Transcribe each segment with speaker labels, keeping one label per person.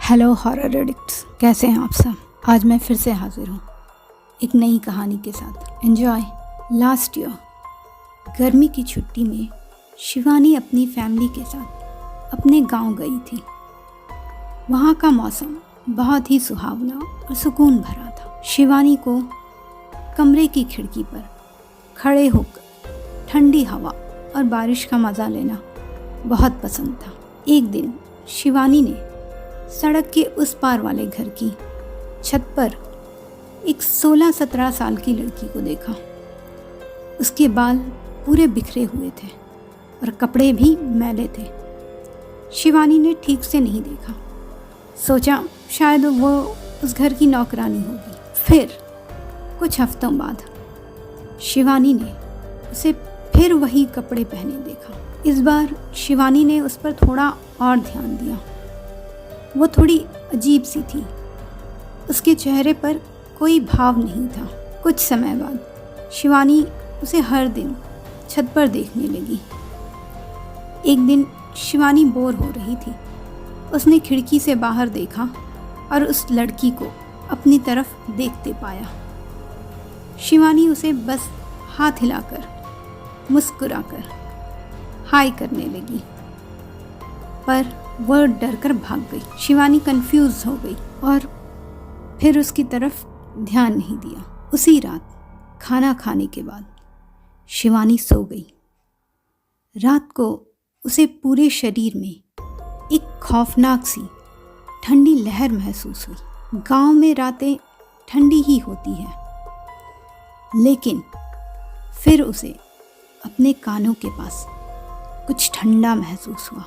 Speaker 1: Hello horror addicts, कैसे हैं आप सब। आज मैं फिर से हाजिर हूँ एक नई कहानी के साथ। एंजॉय। लास्ट ईयर गर्मी की छुट्टी में शिवानी अपनी फैमिली के साथ अपने गांव गई थी। वहाँ का मौसम बहुत ही सुहावना और सुकून भरा था। शिवानी को कमरे की खिड़की पर खड़े होकर ठंडी हवा और बारिश का मज़ा लेना बहुत पसंद था। एक दिन शिवानी ने सड़क के उस पार वाले घर की छत पर एक 16-17 साल की लड़की को देखा। उसके बाल पूरे बिखरे हुए थे और कपड़े भी मैले थे। शिवानी ने ठीक से नहीं देखा, सोचा शायद वो उस घर की नौकरानी होगी। फिर कुछ हफ्तों बाद शिवानी ने उसे फिर वही कपड़े पहने देखा। इस बार शिवानी ने उस पर थोड़ा और ध्यान दिया। वो थोड़ी अजीब सी थी, उसके चेहरे पर कोई भाव नहीं था। कुछ समय बाद शिवानी उसे हर दिन छत पर देखने लगी। एक दिन शिवानी बोर हो रही थी। उसने खिड़की से बाहर देखा और उस लड़की को अपनी तरफ देखते पाया। शिवानी उसे बस हाथ हिलाकर मुस्कुराकर हाय करने लगी, पर वह डर कर भाग गई। शिवानी कंफ्यूज हो गई और फिर उसकी तरफ ध्यान नहीं दिया। उसी रात खाना खाने के बाद शिवानी सो गई। रात को उसे पूरे शरीर में एक खौफनाक सी ठंडी लहर महसूस हुई। गांव में रातें ठंडी ही होती है, लेकिन फिर उसे अपने कानों के पास कुछ ठंडा महसूस हुआ।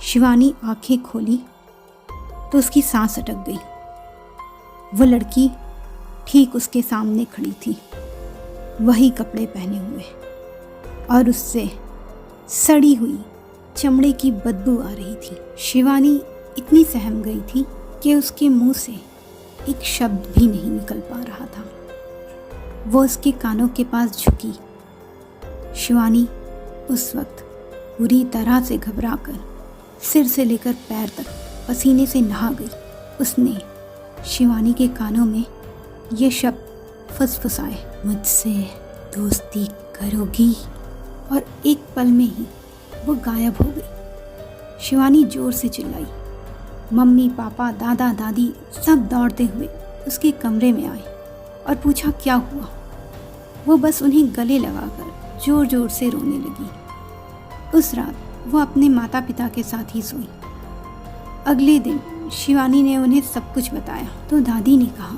Speaker 1: शिवानी आंखें खोली तो उसकी सांस अटक गई। वो लड़की ठीक उसके सामने खड़ी थी, वही कपड़े पहने हुए, और उससे सड़ी हुई चमड़े की बदबू आ रही थी। शिवानी इतनी सहम गई थी कि उसके मुंह से एक शब्द भी नहीं निकल पा रहा था। वो उसके कानों के पास झुकी। शिवानी उस वक्त पूरी तरह से घबराकर सिर से लेकर पैर तक पसीने से नहा गई। उसने शिवानी के कानों में ये शब्द फुसफुसाए, मुझसे दोस्ती करोगी? और एक पल में ही वो गायब हो गई। शिवानी जोर से चिल्लाई। मम्मी पापा दादा दादी सब दौड़ते हुए उसके कमरे में आए और पूछा क्या हुआ। वो बस उन्हें गले लगाकर जोर जोर से रोने लगी। उस रात वो अपने माता पिता के साथ ही सोई। अगले दिन शिवानी ने उन्हें सब कुछ बताया तो दादी ने कहा,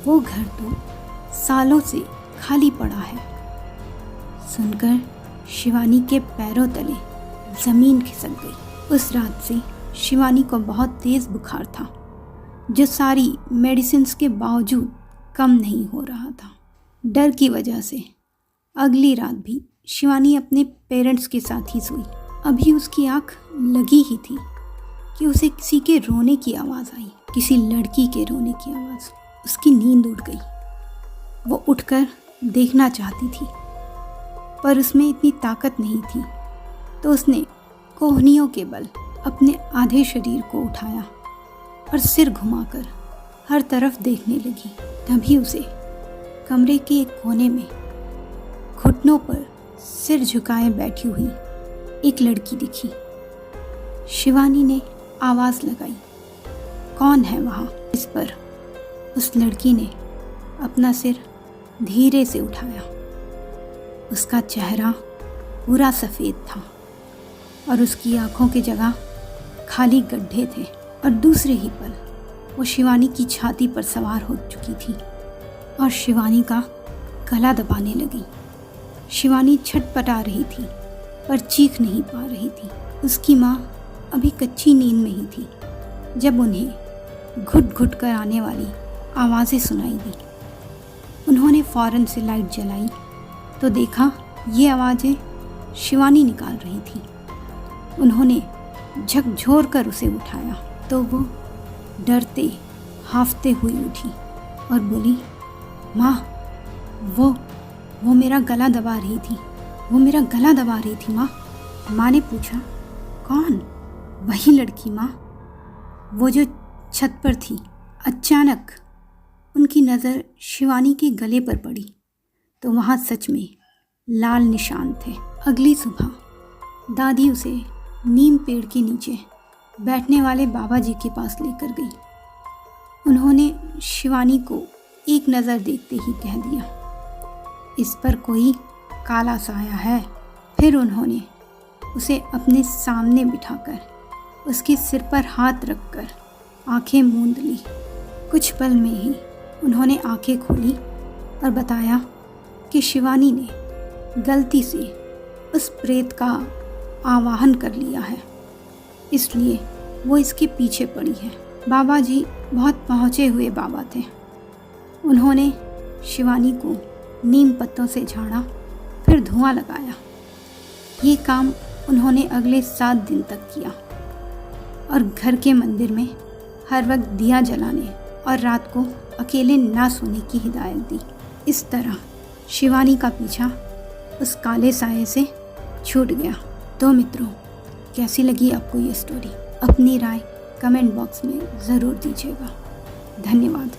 Speaker 1: वो घर तो सालों से खाली पड़ा है। सुनकर शिवानी के पैरों तले जमीन खिसक गई। उस रात से शिवानी को बहुत तेज बुखार था, जो सारी मेडिसिन्स के बावजूद कम नहीं हो रहा था। डर की वजह से अगली रात भी शिवानी अपने पेरेंट्स के साथ ही सोई। अभी उसकी आंख लगी ही थी कि उसे किसी के रोने की आवाज़ आई, किसी लड़की के रोने की आवाज़। उसकी नींद उड़ गई। वो उठकर देखना चाहती थी, पर उसमें इतनी ताकत नहीं थी, तो उसने कोहनियों के बल अपने आधे शरीर को उठाया और सिर घुमाकर हर तरफ देखने लगी। तभी उसे कमरे के एक कोने में घुटनों पर सिर झुकाए बैठी हुई एक लड़की दिखी। शिवानी ने आवाज़ लगाई, कौन है वहाँ? इस पर उस लड़की ने अपना सिर धीरे से उठाया। उसका चेहरा पूरा सफ़ेद था और उसकी आंखों की जगह खाली गड्ढे थे, और दूसरे ही पल वो शिवानी की छाती पर सवार हो चुकी थी और शिवानी का गला दबाने लगी। शिवानी छटपटा रही थी, पर चीख नहीं पा रही थी। उसकी माँ अभी कच्ची नींद में ही थी जब उन्हें घुट घुट कर आने वाली आवाज़ें सुनाई दी। उन्होंने फ़ौरन से लाइट जलाई तो देखा ये आवाज़ें शिवानी निकाल रही थी। उन्होंने झकझोर कर उसे उठाया तो वो डरते हांफते हुई उठी और बोली, माँ, वो मेरा गला दबा रही थी, वो मेरा गला दबा रही थी माँ। माँ ने पूछा, कौन? वही लड़की माँ। वो जो छत पर थी, अचानक उनकी नज़र शिवानी के गले पर पड़ी तो वहाँ सच में लाल निशान थे। अगली सुबह दादी उसे नीम पेड़ के नीचे बैठने वाले बाबा जी के पास लेकर गई। उन्होंने शिवानी को एक नज़र देखते ही कह दिया, इस पर कोई काला साया है। फिर उन्होंने उसे अपने सामने बिठाकर उसके सिर पर हाथ रखकर आंखें मूंद ली। कुछ पल में ही उन्होंने आंखें खोली और बताया कि शिवानी ने गलती से उस प्रेत का आवाहन कर लिया है, इसलिए वो इसके पीछे पड़ी है। बाबा जी बहुत पहुँचे हुए बाबा थे। उन्होंने शिवानी को नीम पत्तों से झाड़ा, फिर धुआं लगाया। ये काम उन्होंने अगले 7 दिन तक किया और घर के मंदिर में हर वक्त दिया जलाने और रात को अकेले ना सोने की हिदायत दी। इस तरह शिवानी का पीछा उस काले साये से छूट गया। तो मित्रों, कैसी लगी आपको ये स्टोरी? अपनी राय कमेंट बॉक्स में ज़रूर दीजिएगा। धन्यवाद।